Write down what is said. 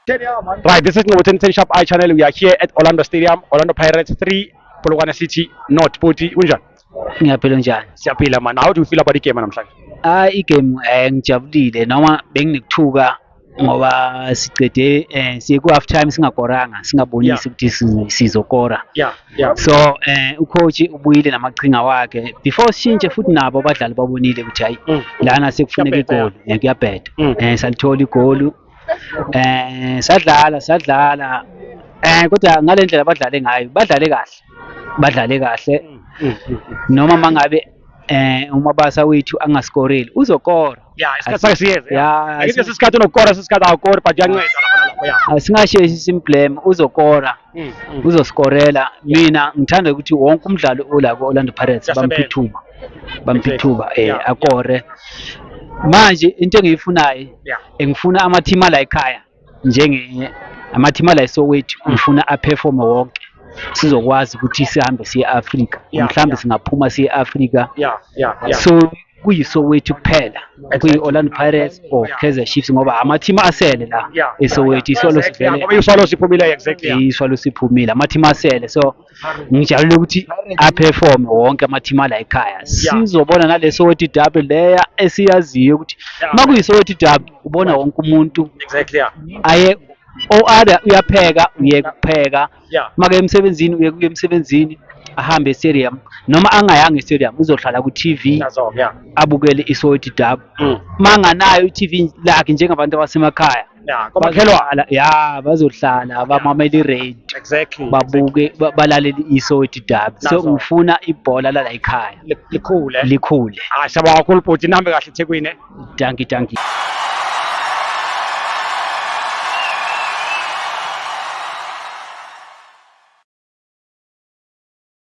Right, this is Ngoten 10 Sharp Eye Channel. We are here at Orlando Stadium, Orlando Pirates 3, Polokwane City, North Poti. Unjani? Ngiyaphila njani? Siyaphila man. How do you feel about the game namhlanje? Igame ngijabulile noma benginekuthuka ngoba siqede siye ku half time singakoranga singabonisi ukuthi sizokora. Yeah. So ucoach ubuyile namaqhinga wakhe before sishintshe futhi nabo abadlali babonile ukuthi hayi lana sekufuneka igoli kuyabheda. Salithola igoli. Sadlala kodwa ngalendlela abadlale ngayo badlale kahle noma mangabe umabasa wethu angaskoreli uzokora. Isikhathi sakhe siyeze. Akithi isikhathi unokukora isikhathi awukori but yanceda lapha lapha. Singasheshi simblame uzokora. Uzoskorela. Mina ngithanda ukuthi wonke umdlalo ola ku Orlando Pirates bampithuba akore. Manje into engiyifunayo ngifuna ama-team ala ekhaya ama-team ala eSoweto ngifuna aperforme wonke sizokwazi ukuthi sihambe siye Africa mhlawumbe singaphuma siye Africa. So kuyiSoweto kuphela kuyi-Orlando Pirates or Kaizer Chiefs ngoba ama-team asele la eSoweto isolo siphumile exactly. Isolo siphumile ama-team asele so ngijabule ukuthi aperforme wonke ama-team ala ekhaya sizobona nale Soweto derby leya esiyaziyo ukuthi makuyiSoweto derby ubona wonke umuntu aye other uyapheka uyeka ukupheka make emsebenzini uyeka emsebenzini ahambe stadium noma angayanga stadium uzohlala ku TV abukele iSoweto derby manganayo iTV lakhe njengabantu abasemakhaya bazohlala bamamela iradio babuke balalele iSoweto derby. So ngifuna ibhola la ekhaya likhule. Siyabonga kakhulu bhuti, nihambe kahle eThekwini. Thank you.